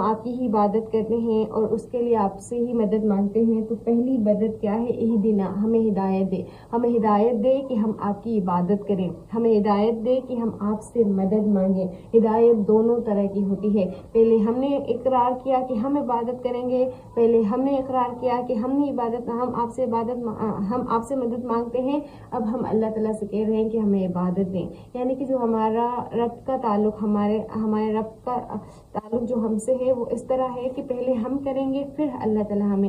آپ کی ہی عبادت کرتے ہیں اور اس کے لیے آپ سے ہی مدد مانگتے ہیں، تو پہلی مدد کیا ہے؟ اہدنا، ہمیں ہدایت دے، ہمیں ہدایت دے کہ ہم آپ کی عبادت کریں، ہمیں ہدایت دے کہ ہم آپ سے مدد مانگیں۔ ہدایت دونوں طرح کی ہوتی ہے، پہلے ہم نے اقرار کیا کہ ہم عبادت کریں گے، پہلے ہم نے اقرار کیا کہ ہم آپ سے مدد مانگتے ہیں، اب ہم اللہ تعالیٰ سے کہہ رہے ہیں کہ ہمیں عبادت دیں، یعنی کہ جو ہمارا رب کا تعلق ہمارے رب کا تعلق جو ہم سے ہے وہ اس طرح ہے کہ پہلے ہم کریں گے پھر اللہ تعالیٰ ہمیں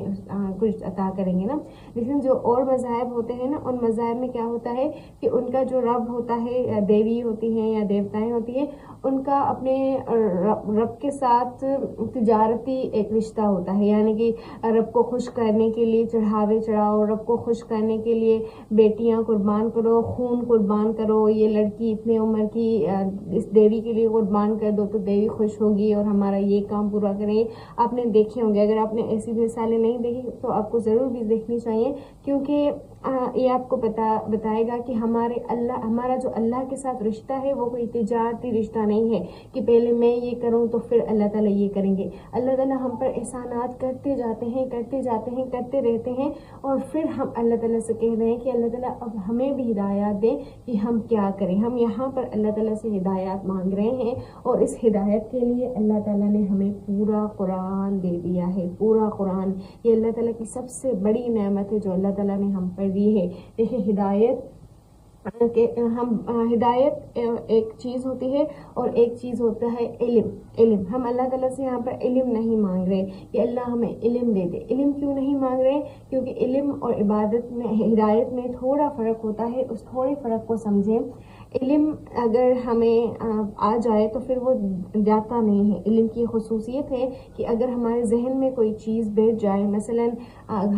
کچھ عطا کریں گے نا۔ لیکن جو اور مذاہب ہوتے ہیں نا، ان مذاہب میں کیا ہوتا ہے کہ ان کا جو رب ہوتا ہے، یا دیوی ہوتی ہیں یا دیوتائیں ہوتی ہیں، ان کا اپنے رب کے ساتھ تجارتی ایک رشتہ ہوتا ہے، یعنی کہ رب کو خوش کرنے کے لیے چڑھاوے چڑھاؤ، رب کو خوش کرنے کے لیے بیٹیاں قربان کرو، خون قربان کرو، یہ لڑکی اتنے عمر کی اس دیوی کے لیے قربان کر دو تو دیوی خوش ہوگی اور ہمارا یہ کام پورا کریں۔ آپ نے دیکھے ہوں گے، اگر آپ نے ایسی مثالیں نہیں دیکھی تو آپ کو ضرور بھی دیکھنی چاہیے، کیونکہ یہ آپ کو بتائے گا کہ ہمارا جو اللہ کے ساتھ رشتہ ہے وہ کوئی تجارتی رشتہ نہیں ہے کہ پہلے میں یہ کروں تو پھر اللہ تعالیٰ یہ کریں گے۔ اللہ تعالیٰ ہم پر احسانات کرتے جاتے ہیں، کرتے رہتے ہیں، اور پھر ہم اللہ تعالیٰ سے کہہ رہے ہیں کہ اللہ تعالیٰ اب ہمیں بھی ہدایات دیں کہ ہم کیا کریں۔ ہم یہاں پر اللہ تعالیٰ سے ہدایات مانگ رہے ہیں، اور اس ہدایت کے لیے اللہ تعالیٰ نے ہمیں پورا قرآن دے دیا ہے۔ پورا قرآن یہ اللہ تعالیٰ کی سب سے بڑی نعمت ہے جو اللہ تعالیٰ نے ہم پر دی ہے۔ دیکھیں، ہدایت ایک چیز ہوتی ہے اور ایک چیز ہوتا ہے علم۔ ہم اللہ تعالیٰ سے یہاں پر علم نہیں مانگ رہے کہ اللہ ہمیں علم دے دے۔ علم کیوں نہیں مانگ رہے؟ کیونکہ علم اور عبادت میں، ہدایت میں تھوڑا فرق ہوتا ہے، اس تھوڑے فرق کو سمجھیں۔ علم اگر ہمیں آ جائے تو پھر وہ جاتا نہیں ہے۔ علم کی خصوصیت ہے کہ اگر ہمارے ذہن میں کوئی چیز بیٹھ جائے، مثلا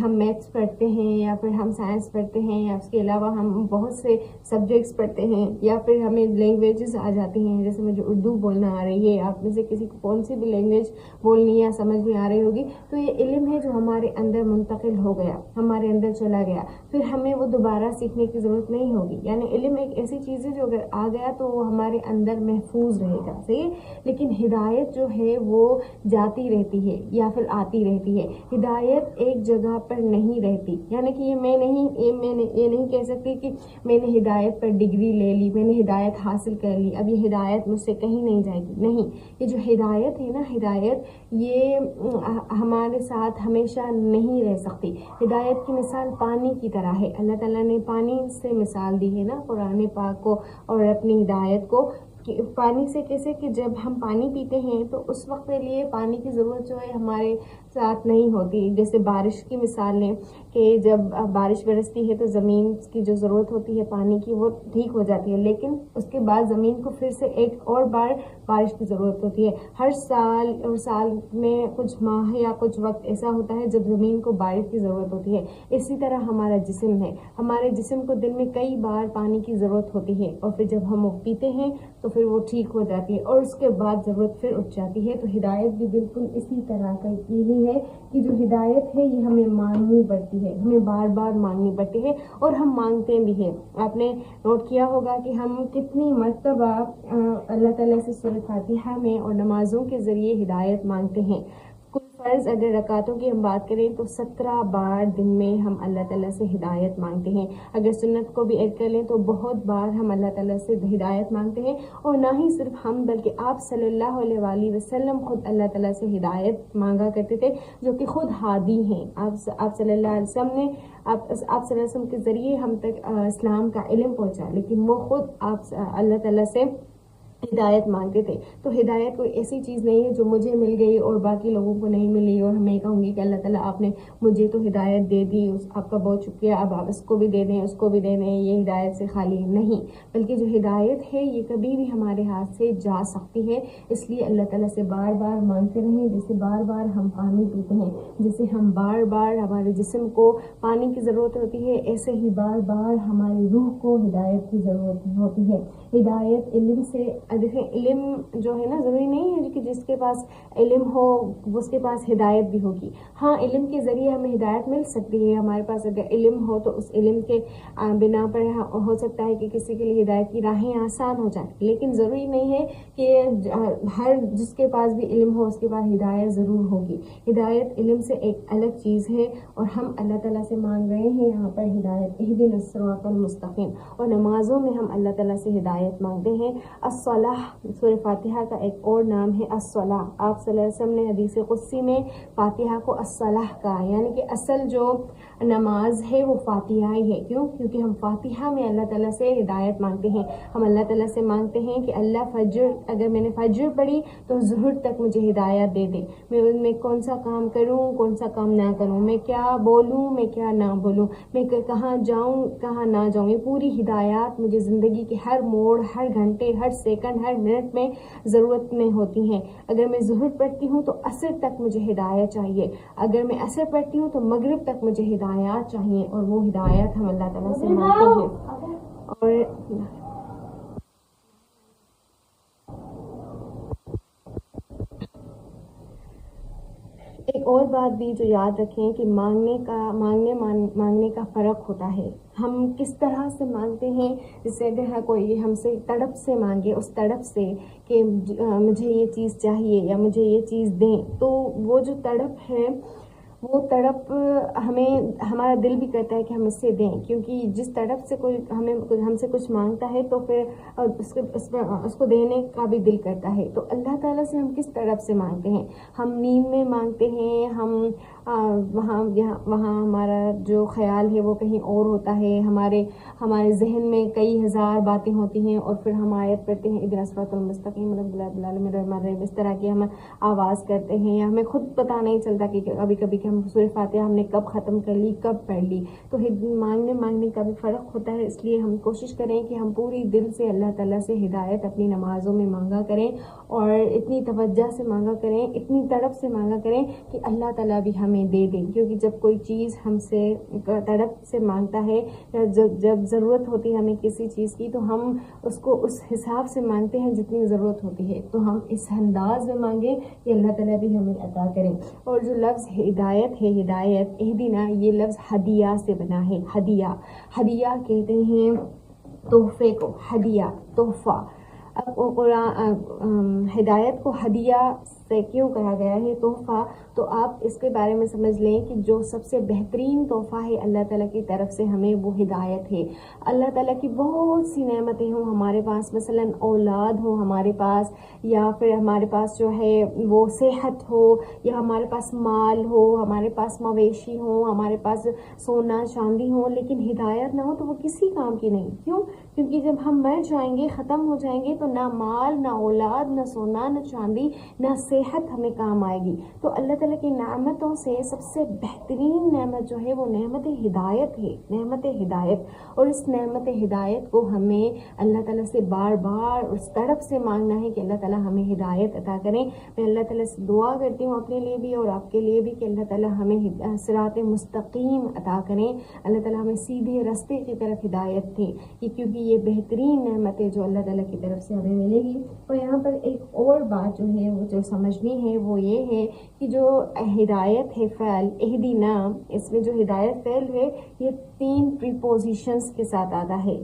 ہم میتھس پڑھتے ہیں یا پھر ہم سائنس پڑھتے ہیں، یا اس کے علاوہ ہم بہت سے سبجیکٹس پڑھتے ہیں، یا پھر ہمیں لینگویجز آ جاتی ہیں، جیسے مجھے اردو بولنا آ رہی ہے، آپ میں سے کسی کو کون سی بھی لینگویج بولنی یا سمجھ میں آ رہی ہوگی، تو یہ علم ہے جو ہمارے اندر منتقل ہو گیا، ہمارے اندر چلا گیا، پھر ہمیں وہ دوبارہ سیکھنے کی ضرورت نہیں ہوگی۔ یعنی علم ایک ایسی چیز ہے جو اگر آ گیا تو وہ ہمارے اندر محفوظ رہے گا، صحیح۔ لیکن ہدایت جو ہے وہ جاتی رہتی ہے یا پھر آتی رہتی ہے۔ ہدایت ایک جگہ پر نہیں رہتی، یعنی کہ یہ میں نہیں کہہ سکتی کہ میں نے ہدایت پر ڈگری لے لی، میں نے ہدایت حاصل کر لی، اب یہ ہدایت مجھ سے کہیں نہیں جائے گی، نہیں۔ یہ جو ہدایت ہے نا، ہدایت یہ ہمارے ساتھ ہمیشہ نہیں رہ سکتی۔ ہدایت کی مثال پانی کی طرح ہے، اللہ تعالیٰ نے پانی سے مثال دی ہے نا قرآن پاک کو اور اپنی ہدایت کو، کہ پانی سے کیسے کہ جب ہم پانی پیتے ہیں تو اس وقت کے لیے پانی کی ضرورت جو ہے ہمارے ساتھ نہیں ہوتی، جیسے بارش کی مثال لیں کہ جب بارش برستی ہے تو زمین کی جو ضرورت ہوتی ہے پانی کی وہ ٹھیک ہو جاتی ہے، لیکن اس کے بعد زمین کو پھر سے ایک اور بار بارش کی ضرورت ہوتی ہے۔ ہر سال میں کچھ ماہ یا کچھ وقت ایسا ہوتا ہے جب زمین کو بارش کی ضرورت ہوتی ہے۔ اسی طرح ہمارا جسم ہے، ہمارے جسم کو دن میں کئی بار پانی کی ضرورت ہوتی ہے، اور پھر جب ہم وہ پیتے ہیں تو پھر وہ ٹھیک ہو جاتی ہے، اور اس کے بعد ضرورت پھر اٹھ جاتی ہے۔ تو ہدایت بھی بالکل اسی طرح کی ہی ہے کہ جو ہدایت ہے یہ ہمیں مانگنی پڑتی ہے، ہمیں بار بار مانگنی پڑتی ہے، اور ہم مانگتے بھی ہیں۔ آپ نے نوٹ کیا ہوگا کہ ہم کتنی مرتبہ اللہ تعالیٰ سے سورۃ فاتحہ میں اور نمازوں کے ذریعے ہدایت مانگتے ہیں۔ کل فرض اگر رکعتوں کی ہم بات کریں تو 17 بار دن میں ہم اللہ تعالیٰ سے ہدایت مانگتے ہیں۔ اگر سنت کو بھی ایڈ کر لیں تو بہت بار ہم اللہ تعالیٰ سے ہدایت مانگتے ہیں، اور نہ ہی صرف ہم بلکہ آپ صلی اللہ علیہ وآلہ وسلم خود اللہ تعالیٰ سے ہدایت مانگا کرتے تھے، جو کہ خود ہادی ہیں۔ آپ صلی اللہ علیہ وسلم نے آپ صلی اللہ علیہ وسلم کے ذریعے ہم تک اسلام کا علم پہنچا، لیکن وہ خود آپ اللہ تعالیٰ سے ہدایت مانگتے تھے۔ تو ہدایت کوئی ایسی چیز نہیں ہے جو مجھے مل گئی اور باقی لوگوں کو نہیں ملی، اور میں کہوں گی کہ اللہ تعالیٰ آپ نے مجھے تو ہدایت دے دی، آپ کا بہت شکریہ، اب آپ اس کو بھی دے دیں، اس کو بھی دے دیں، یہ ہدایت سے خالی نہیں، بلکہ جو ہدایت ہے یہ کبھی بھی ہمارے ہاتھ سے جا سکتی ہے۔ اس لیے اللہ تعالیٰ سے بار بار مانگتے رہیں، جیسے بار بار ہم پانی پیتے ہیں، جیسے ہم بار بار ہمارے جسم کو پانی کی ضرورت ہوتی ہے، ایسے ہی بار بار ہماری روح کو ہدایت کی ضرورت ہوتی ہے۔ ہدایت علم سے، دیکھیں علم جو ہے نا ضروری نہیں ہے کہ جس کے پاس علم ہو اس کے پاس ہدایت بھی ہوگی. ہاں علم کے ذریعے ہمیں ہدایت مل سکتی ہے. ہمارے پاس اگر علم ہو تو اس علم کے بنا پر ہو سکتا ہے کہ کسی کے لیے ہدایت کی راہیں آسان ہو جائیں، لیکن ضروری نہیں ہے کہ ہر جس کے پاس بھی علم ہو اس کے پاس ہدایت ضرور ہوگی. ہدایت علم سے ایک الگ چیز ہے، اور ہم اللہ تعالیٰ سے مانگ رہے ہیں یہاں پر ہدایت، اہدنا الصراط المستقیم. اور نمازوں میں ہم اللہ تعالیٰ سے ہدایت مانگتے ہیں. الصلاح سورہ فاتحہ کا ایک اور نام ہے الصلاح. آپ صلی اللہ علیہ وسلم نے حدیث قدسی میں فاتحہ کو الصلاح کہا، یعنی کہ اصل جو نماز ہے وہ فاتحہ ہی ہے. کیوں؟ کیونکہ ہم فاتحہ میں اللہ تعالیٰ سے ہدایت مانگتے ہیں. ہم اللہ تعالیٰ سے مانگتے ہیں کہ اللہ اگر میں نے فجر پڑھی تو ظہر تک مجھے ہدایت دے دے. میں ان میں کون سا کام کروں، کون سا کام نہ کروں، میں کیا بولوں، میں کیا نہ بولوں، میں کہاں جاؤں، کہاں نہ جاؤں. یہ پوری ہدایات مجھے زندگی کے ہر موڑ، ہر گھنٹے، ہر سیکنڈ، ہر منٹ میں ضرورت میں ہوتی ہیں. اگر میں ظہر پڑھتی ہوں تو عصر تک مجھے ہدایت چاہیے. اگر میں عصر پڑھتی ہوں تو مغرب تک مجھے ہدایات چاہیے، اور وہ ہدایت ہم اللہ تعالیٰ سے مانگتے ہیں. اور ایک اور بات بھی جو یاد رکھیں کہ مانگنے کا فرق ہوتا ہے. ہم کس طرح سے مانگتے ہیں. جسے اگر کوئی ہم سے تڑپ سے مانگے، اس تڑپ سے کہ مجھے یہ چیز چاہیے یا مجھے یہ چیز دیں، تو وہ جو تڑپ ہے وہ تڑپ ہمارا دل بھی کرتا ہے کہ ہم اس سے دیں، کیونکہ جس تڑپ سے کوئی ہم سے کچھ مانگتا ہے تو پھر اس کو دینے کا بھی دل کرتا ہے. تو اللہ تعالیٰ سے ہم کس تڑپ سے مانگتے ہیں. ہم نیند میں مانگتے ہیں، ہم وہاں ہمارا جو خیال ہے وہ کہیں اور ہوتا ہے، ہمارے ذہن میں کئی ہزار باتیں ہوتی ہیں، اور پھر ہم آیت پڑھتے ہیں اہدنا الصراط المستقیم اس طرح کی ہم آواز کرتے ہیں، یا ہمیں خود پتہ نہیں چلتا کہ کبھی کبھی کہ ہم سورہ فاتحہ ہم نے کب ختم کر لی، کب پڑھ لی. تو مانگنے کا بھی فرق ہوتا ہے. اس لیے ہم کوشش کریں کہ ہم پوری دل سے اللہ تعالیٰ سے ہدایت اپنی نمازوں میں مانگا کریں، اور اتنی توجہ سے مانگا کریں، اتنی تڑپ سے مانگا کریں کہ اللہ تعالیٰ بھی ہمیں دے دیں. کیونکہ جب کوئی چیز ہم سے تڑپ سے مانگتا ہے، یا جب ضرورت ہوتی ہے ہمیں کسی چیز کی، تو ہم اس کو اس حساب سے مانگتے ہیں جتنی ضرورت ہوتی ہے. تو ہم اس انداز میں مانگیں کہ اللہ تعالیٰ بھی ہمیں عطا کریں. اور جو لفظ ہدایت ہے، ہدایت اہدنا، یہ لفظ ہدیہ سے بنا ہے. ہدیہ کہتے ہیں تحفے کو، ہدیہ تحفہ. اب ہدایت کو ہدیہ سے کیوں کہا گیا ہے، تحفہ؟ تو آپ اس کے بارے میں سمجھ لیں کہ جو سب سے بہترین تحفہ ہے اللہ تعالیٰ کی طرف سے ہمیں، وہ ہدایت ہے. اللہ تعالیٰ کی بہت سی نعمتیں ہوں ہمارے پاس، مثلا اولاد ہو ہمارے پاس، یا پھر ہمارے پاس جو ہے وہ صحت ہو، یا ہمارے پاس مال ہو، ہمارے پاس مویشی ہو، ہمارے پاس سونا چاندی ہو، لیکن ہدایت نہ ہو تو وہ کسی کام کی نہیں. کیوں؟ کیونکہ جب ہم مر جائیں گے، ختم ہو جائیں گے، تو نہ مال، نہ اولاد، نہ سونا، نہ چاندی، نہ صحت ہمیں کام آئے گی. تو اللہ تعالیٰ کی نعمتوں سے سب سے بہترین نعمت جو ہے وہ نعمت ہدایت ہے، نعمت ہدایت. اور اس نعمت ہدایت کو ہمیں اللہ تعالیٰ سے بار بار اس طرف سے مانگنا ہے کہ اللہ تعالیٰ ہمیں ہدایت عطا کریں. میں اللہ تعالیٰ سے دعا کرتی ہوں اپنے لیے بھی اور آپ کے لیے بھی کہ اللہ تعالیٰ ہمیں صراط مستقیم عطا کریں. اللہ تعالیٰ ہمیں سیدھے راستے کی طرف ہدایت دیں، کیونکہ یہ بہترین نعمت ہے جو اللہ تعالیٰ کی طرف سے ہمیں ملے گی. اور یہاں پر ایک اور بات جو ہے وہ جو سمجھنی ہے وہ یہ ہے کہ جو ہدایت ہے فعل اہدنا، اس میں جو ہدایت فعل ہے یہ 3 پریپوزیشنز کے ساتھ آتا ہے،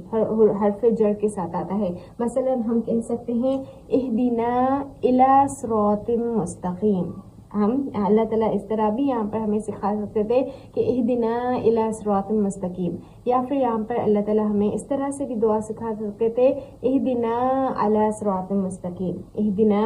حرف جر کے ساتھ آتا ہے. مثلا ہم کہہ سکتے ہیں اہدنا الی صراط مستقیم. ہم اللہ تعالیٰ اس طرح بھی یہاں پر ہمیں سکھا سکتے تھے کہ اہدنا الی صراط مستقیم، یا پھر یہاں پر اللہ تعالیٰ ہمیں اس طرح سے بھی دعا سکھا سکتے تھے اہدنا علی صراط مستقیم، اہدنا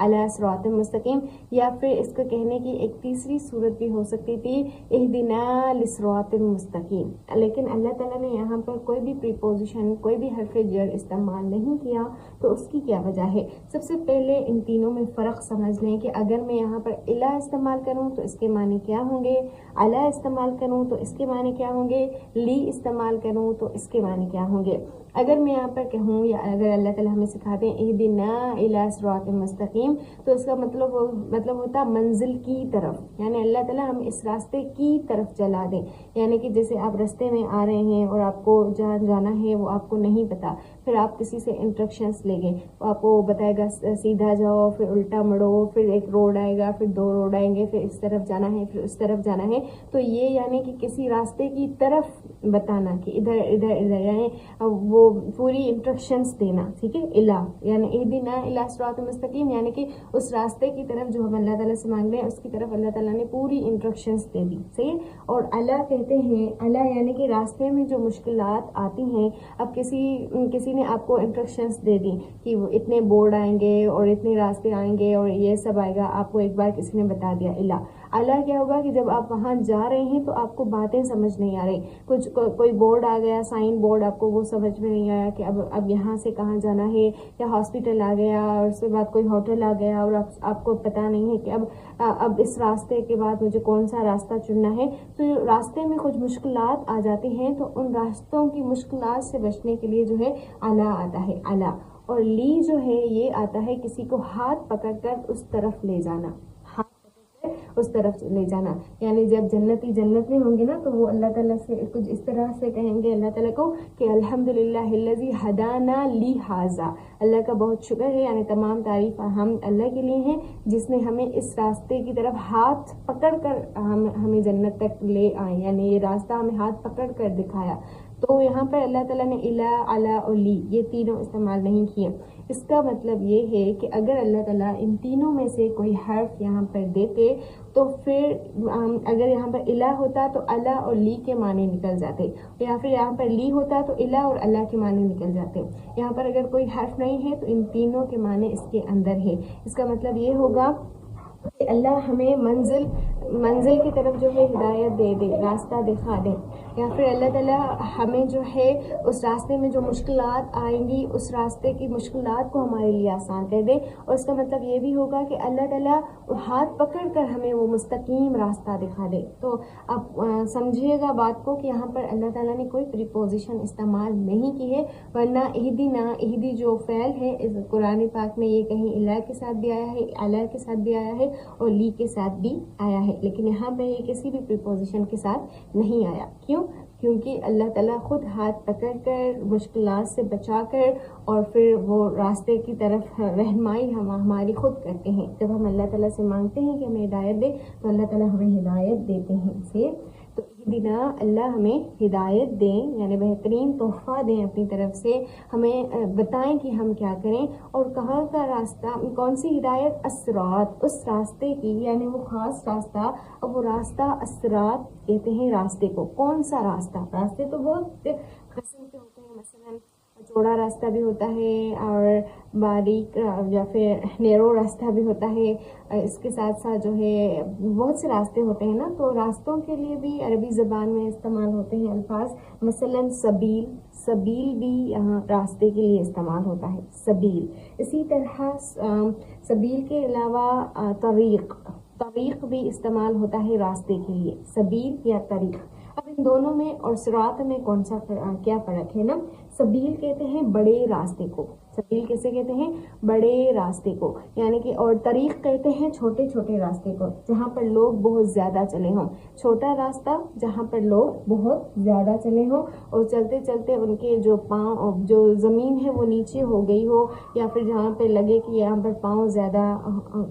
علی صراط مستقیم. یا پھر اس کو کہنے کی ایک تیسری صورت بھی ہو سکتی تھی اہدنا لصراط مستقیم. لیکن اللہ تعالیٰ نے یہاں پر کوئی بھی پریپوزیشن، کوئی بھی حرف جر استعمال نہیں کیا. تو اس کی کیا وجہ ہے؟ سب سے پہلے ان تینوں میں فرق سمجھ لیں کہ اگر میں یہاں پر الا استعمال کروں تو اس کے معنی کیا ہوں گے، علی استعمال کروں تو اس کے معنی کیا ہوں گے، لی استعمال کروں تو اس کے معنی کیا ہوں گے. اگر میں یہاں پر کہوں یا اگر اللہ تعالیٰ ہمیں سکھاتے ہیں اہدنا الی صراط مستقیم، تو اس کا مطلب ہوتا منزل کی طرف، یعنی اللہ تعالیٰ ہمیں اس راستے کی طرف چلا دیں. یعنی کہ جیسے آپ راستے میں آ رہے ہیں اور آپ کو جہاں جانا ہے وہ آپ کو نہیں پتا، پھر آپ کسی سے انسٹرکشنس لے گئے، وہ آپ کو بتائے گا سیدھا جاؤ، پھر الٹا مڑو، پھر ایک روڈ آئے گا، پھر 2 روڈ آئیں گے، پھر اس طرف جانا ہے، پھر اس طرف جانا ہے. تو یہ یعنی کہ کسی راستے کی طرف بتانا کہ ادھر ادھر ادھر، یعنی وہ پوری انسٹرکشنز دینا. ٹھیک ہے، الہ یعنی اہدنا الی صراط مستقیم، یعنی کہ اس راستے کی طرف جو ہم اللہ تعالیٰ سے مانگ رہے ہیں اس کی طرف اللہ تعالیٰ نے پوری انسٹرکشنز دے دی. صحیح. اور اللہ کہتے ہیں، اللہ یعنی کہ راستے میں جو مشکلات آتی ہیں، اب کسی نے آپ کو انسٹرکشنز دے دی کہ اتنے بورڈ آئیں گے اور اتنے راستے آئیں گے اور یہ سب آئے گا، آپ کو ایک بار کسی نے بتا دیا. اللہ کیا ہوگا کہ جب آپ وہاں جا رہے ہیں تو آپ کو باتیں سمجھ نہیں آ رہی، کوئی بورڈ آ گیا، سائن بورڈ، آپ کو وہ سمجھ میں نہیں آیا کہ اب یہاں سے کہاں جانا ہے، یا ہاسپٹل آ گیا اور اس کے بعد کوئی ہوٹل آ گیا اور آپ کو پتہ نہیں ہے کہ اب اس راستے کے بعد مجھے کون سا راستہ چننا ہے. تو راستے میں کچھ مشکلات آ جاتی ہیں، تو ان راستوں کی مشکلات سے بچنے کے لیے جو ہے اللہ آتا ہے. اللہ اور لی جو ہے یہ آتا ہے کسی کو ہاتھ پکڑ کر اس طرف لے جانا، اس طرف لے جانا. یعنی جب جنتی جنت میں ہوں گے نا، تو وہ اللہ تعالیٰ سے کچھ اس طرح سے کہیں گے اللہ تعالیٰ کو کہ الحمدللہ الذی ہدانا لہذا، اللہ کا بہت شکر ہے، یعنی تمام تعریف ہم اللہ کے لیے ہیں جس نے ہمیں اس راستے کی طرف ہاتھ پکڑ کر ہمیں جنت تک لے آئے، یعنی یہ راستہ ہمیں ہاتھ پکڑ کر دکھایا. تو یہاں پر اللہ تعالیٰ نے الا، علی اور لی یہ تینوں استعمال نہیں کیے. اس کا مطلب یہ ہے کہ اگر اللہ تعالیٰ ان تینوں میں سے کوئی حرف یہاں پر دیتے تو پھر اگر یہاں پر الہ ہوتا تو اللہ اور لی کے معنی نکل جاتے، یا پھر یہاں پر لی ہوتا تو الہ اور اللہ کے معنی نکل جاتے. یہاں پر اگر کوئی حرف نہیں ہے تو ان تینوں کے معنی اس کے اندر ہے. اس کا مطلب یہ ہوگا کہ اللہ ہمیں منزل کی طرف جو ہے ہدایت دے دے، راستہ دکھا دے، یا پھر اللہ تعالیٰ ہمیں جو ہے اس راستے میں جو مشکلات آئیں گی اس راستے کی مشکلات کو ہمارے لیے آسان کر دے. اور اس کا مطلب یہ بھی ہوگا کہ اللہ تعالیٰ ہاتھ پکڑ کر ہمیں وہ مستقیم راستہ دکھا دے. تو آپ سمجھیے گا بات کو کہ یہاں پر اللہ تعالیٰ نے کوئی پریپوزیشن استعمال نہیں کی ہے، ورنہ اہدی جو فعل ہے اس قرآن پاک میں یہ کہیں الہ کے ساتھ بھی آیا ہے، اللہ کے ساتھ بھی آیا ہے اور لی کے ساتھ بھی آیا ہے، لیکن یہاں پہ یہ کسی بھی پریپوزیشن کے ساتھ نہیں آیا. کیونکہ اللہ تعالیٰ خود ہاتھ پکڑ کر مشکلات سے بچا کر اور پھر وہ راستے کی طرف رہنمائی ہماری خود کرتے ہیں. جب ہم اللہ تعالیٰ سے مانگتے ہیں کہ ہمیں ہدایت دے تو اللہ تعالیٰ ہمیں ہدایت دیتے ہیں. تو بنا اللہ ہمیں ہدایت دیں، یعنی بہترین تحفہ دیں اپنی طرف سے، ہمیں بتائیں کہ ہم کیا کریں اور کہاں کا راستہ، کون سی ہدایت، الصراط، اس راستے کی، یعنی وہ خاص راستہ. اب وہ راستہ الصراط کہتے ہیں راستے کو. کون سا راستہ؟ راستے تو بہت قسم کے ہوتے ہیں، مثلا چوڑا راستہ بھی ہوتا ہے اور باریک یا پھر نیرو راستہ بھی ہوتا ہے. اس کے ساتھ ساتھ جو ہے بہت سے راستے ہوتے ہیں نا، تو راستوں کے لیے بھی عربی زبان میں استعمال ہوتے ہیں الفاظ. مثلا سبیل بھی یہاں راستے کے لیے استعمال ہوتا ہے، سبیل. اسی طرح سبیل کے علاوہ طریق بھی استعمال ہوتا ہے راستے کے لیے، سبیل یا طریق. اب ان دونوں میں اور صراط میں کیا فرق ہے نا؟ سبیل کہتے ہیں بڑے راستے کو. سبیل کیسے کہتے ہیں؟ بڑے راستے کو. یعنی کہ اور طریق کہتے ہیں چھوٹے چھوٹے راستے کو جہاں پر لوگ بہت زیادہ چلے ہوں. چھوٹا راستہ جہاں پر لوگ بہت زیادہ چلے ہوں اور چلتے چلتے ان کے جو پاؤں، جو زمین ہے وہ نیچے ہو گئی ہو، یا پھر جہاں پہ لگے کہ یہاں پر پاؤں زیادہ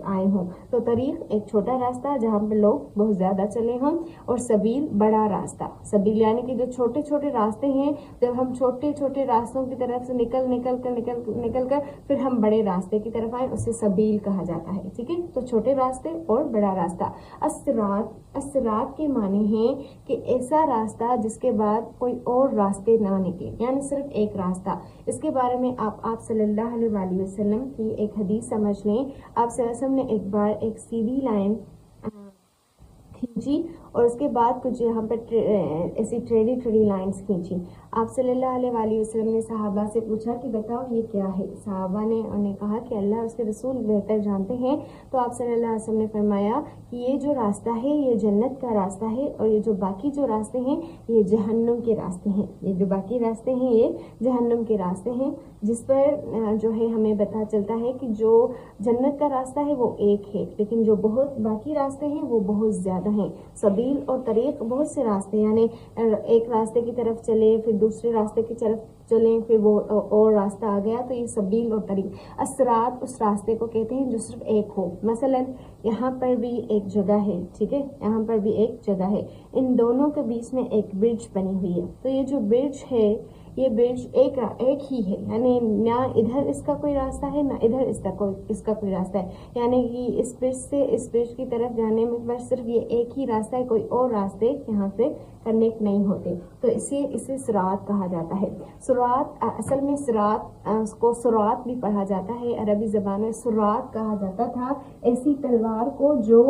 آئے ہوں. تو طریق ایک چھوٹا راستہ جہاں پر لوگ بہت زیادہ چلے ہوں، اور سبیل بڑا راستہ. سبیل یعنی کہ جو چھوٹے چھوٹے راستے ہیں، جب ہم چھوٹے چھوٹے راستوں کی طرف سے نکل کر پھر ہم بڑے راستے کی طرف آئے، اسے سبیل کہا جاتا ہے. ٹھیک ہے، تو چھوٹے راستے اور بڑا راستہ. الصراط کے معنی ہیں کہ ایسا راستہ جس کے بعد کوئی اور راستے نہ نکلے، یعنی صرف ایک راستہ. اس کے بارے میں آپ صلی اللہ علیہ وآلہ وسلم کی ایک حدیث سمجھ لیں. آپ صلی اللہ علیہ وسلم نے ایک بار ایک سیدھی لائن کھینچی اور اس کے بعد کچھ یہاں پر ایسی ٹیڑھی لائنس کھینچی. آپ صلی اللہ علیہ وآلہ وسلم نے صحابہ سے پوچھا کہ بتاؤ یہ کیا ہے. صحابہ نے انہیں کہا کہ اللہ اس کے رسول بہتر جانتے ہیں. تو آپ صلی اللہ علیہ وسلم نے فرمایا کہ یہ جو راستہ ہے یہ جنت کا راستہ ہے، اور یہ جو باقی جو راستے ہیں یہ جہنم کے راستے ہیں. یہ جو باقی راستے ہیں یہ جہنم کے راستے ہیں، جس پر جو ہے ہمیں پتہ چلتا ہے کہ جو جنت کا راستہ ہے وہ ایک ہے، لیکن جو بہت باقی راستے ہیں وہ بہت زیادہ ہیں. سبیل اور طریق بہت سے راستے، یعنی ایک راستے کی طرف چلے پھر دوسرے راستے کی طرف چلیں پھر وہ اور راستہ آ گیا، تو یہ سبیل اور طریق. الصراط اس راستے کو کہتے ہیں جو صرف ایک ہو. مثلا یہاں پر بھی ایک جگہ ہے، ٹھیک ہے، یہاں پر بھی ایک جگہ ہے، ان دونوں کے بیچ میں ایک برج بنی ہوئی ہے. تو یہ جو برج ہے یہ برج ایک ہی ہے، یعنی نہ ادھر اس کا کوئی راستہ ہے نہ ادھر اس کا کوئی راستہ ہے. یعنی کہ اس برج سے اس برج کی طرف جانے میں بس صرف یہ ایک ہی راستہ ہے، کوئی اور راستے یہاں سے کنیکٹ نہیں ہوتے. تو اسے صراط کہا جاتا ہے. صراط اصل میں صراط اس کو صراط بھی پڑھا جاتا ہے، عربی زبان میں صراط کہا جاتا تھا ایسی تلوار کو جو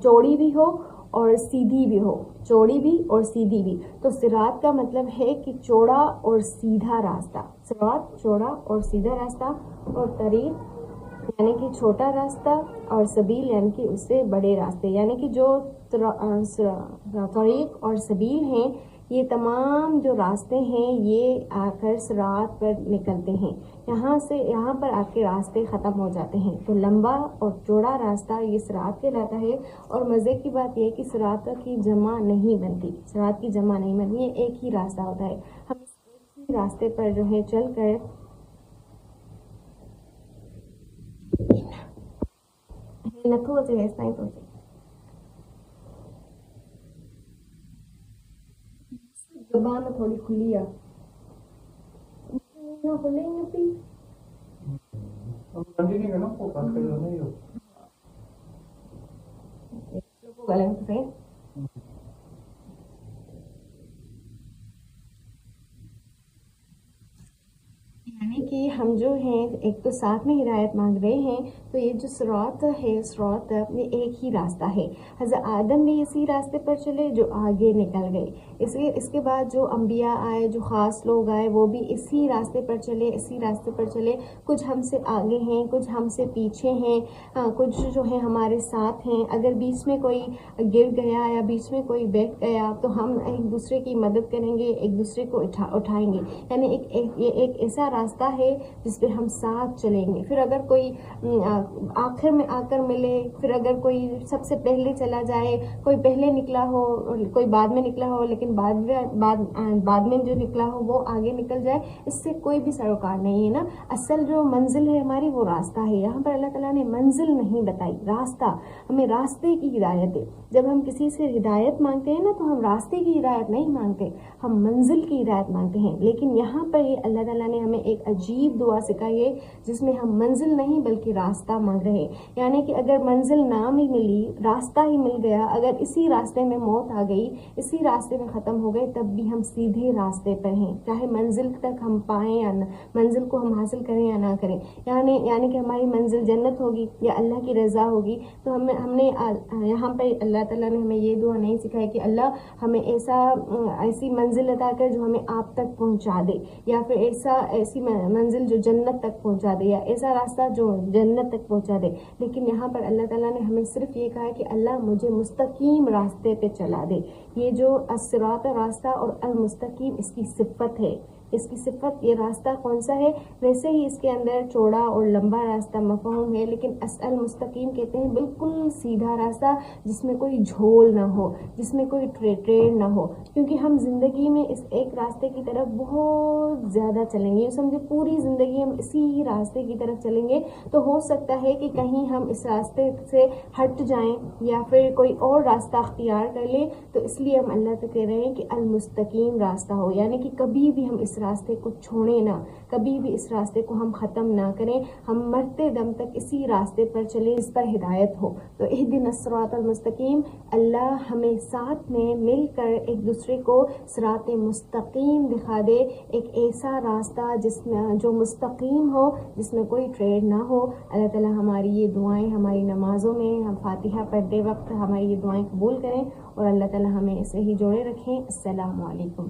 چوڑی بھی ہو اور سیدھی بھی ہو، چوڑی بھی اور سیدھی بھی. تو صراط کا مطلب ہے کہ چوڑا اور سیدھا راستہ. صراط چوڑا اور سیدھا راستہ، اور طریق یعنی کہ چھوٹا راستہ، اور سبیل یعنی کہ اس سے بڑے راستے. یعنی کہ جو طریق اور سبیل ہیں یہ تمام جو راستے ہیں یہ آ کر صراط پر نکلتے ہیں. یہاں پر آ کے راستے ختم ہو جاتے ہیں. تو لمبا اور چوڑا راستہ یہ صراط کہلاتا ہے. اور مزے کی بات یہ کہ صراط کی جمع نہیں بنتی، صراط کی جمع نہیں بنتی، یہ ایک ہی راستہ ہوتا ہے. ہم اس ایک ہی راستے پر جو ہے چل کر زبان تھوڑی کھلی ہے یعنی کہ ہم جو ہیں ایک تو ساتھ میں ہدایت مانگ رہے ہیں. تو یہ جو صراط ہے، صراط یہ ایک ہی راستہ ہے. حضرت آدم بھی اسی راستے پر چلے جو آگے نکل گئے. اس کے بعد جو انبیاء آئے، جو خاص لوگ آئے، وہ بھی اسی راستے پر چلے، اسی راستے پر چلے. کچھ ہم سے آگے ہیں، کچھ ہم سے پیچھے ہیں، کچھ جو ہیں ہمارے ساتھ ہیں. اگر بیچ میں کوئی گر گیا یا بیچ میں کوئی بیٹھ گیا تو ہم ایک دوسرے کی مدد کریں گے، ایک دوسرے کو اٹھائیں گے. یعنی ایک ایسا راستہ ہے جس پہ ہم ساتھ چلیں گے. پھر اگر کوئی آخر میں آ کر ملے، پھر اگر کوئی سب سے پہلے چلا جائے، کوئی پہلے نکلا ہو کوئی بعد میں نکلا ہو، لیکن بعد میں جو نکلا ہو وہ آگے نکل جائے، اس سے کوئی بھی سروکار نہیں ہے نا. اصل جو منزل ہے ہماری وہ راستہ ہے. یہاں پر اللہ تعالیٰ نے منزل نہیں بتائی، راستہ. ہمیں راستے کی ہدایت ہے. جب ہم کسی سے ہدایت مانگتے ہیں نا تو ہم راستے کی ہدایت نہیں مانگتے، ہم منزل کی ہدایت مانگتے ہیں. لیکن یہاں پر یہ اللہ تعالیٰ نے ہمیں ایک عجیب دعا سکھائی ہے جس میں ہم منزل نہیں بلکہ راستہ مانگ رہے ہیں. یعنی کہ اگر منزل نہ بھی ملی، راستہ ہی مل گیا، اگر اسی راستے میں موت آ گئی، اسی راستے میں ختم ہو گئے، تب بھی ہم سیدھے راستے پر ہیں، چاہے منزل تک ہم پائیں یا نہ، منزل کو ہم حاصل کریں یا نہ کریں. یعنی کہ ہماری منزل جنت ہوگی یا اللہ کی رضا ہوگی. تو ہم نے یہاں پہ اللہ تعالیٰ نے ہمیں یہ دعا نہیں سکھائی کہ اللہ ہمیں ایسی منزل عطا کر جو ہمیں آپ تک پہنچا دے، یا پھر ایسی منزل جو جنت تک پہنچا دے، یا ایسا راستہ جو جنت تک پہنچا دے. لیکن یہاں پر اللہ تعالیٰ نے ہمیں صرف یہ کہا کہ اللہ مجھے مستقیم راستے پہ چلا دے. یہ جو الصراط راستہ اور المستقیم اس کی صفت ہے، اس کی صفت. یہ راستہ کون سا ہے؟ ویسے ہی اس کے اندر چوڑا اور لمبا راستہ مفہوم ہے، لیکن المستقیم کہتے ہیں بالکل سیدھا راستہ جس میں کوئی جھول نہ ہو، جس میں کوئی ٹریڈ نہ ہو. کیونکہ ہم زندگی میں اس ایک راستے کی طرف بہت زیادہ چلیں گے، سمجھے پوری زندگی ہم اسی ہی راستے کی طرف چلیں گے. تو ہو سکتا ہے کہ کہیں ہم اس راستے سے ہٹ جائیں یا پھر کوئی اور راستہ اختیار کر لیں. تو اس لیے ہم اللہ سے کہہ رہے ہیں کہ المستقیم راستہ ہو، یعنی کہ کبھی بھی ہم اس راستے کو چھوڑیں نہ، کبھی بھی اس راستے کو ہم ختم نہ کریں، ہم مرتے دم تک اسی راستے پر چلیں اس پر ہدایت ہو۔ تو اہدنا الصراط المستقیم، اللہ ہمیں ساتھ میں مل کر ایک دوسرے کو صراط مستقیم دکھا دے، ایک ایسا راستہ جس میں جو مستقیم ہو، جس میں کوئی ٹریڈ نہ ہو۔ اللہ تعالیٰ ہماری یہ دعائیں ہماری نمازوں میں ہم فاتحہ پڑھتے وقت ہماری یہ دعائیں قبول کریں، اور اللہ تعالیٰ ہمیں ایسے ہی جوڑے رکھیں۔ السلام علیکم۔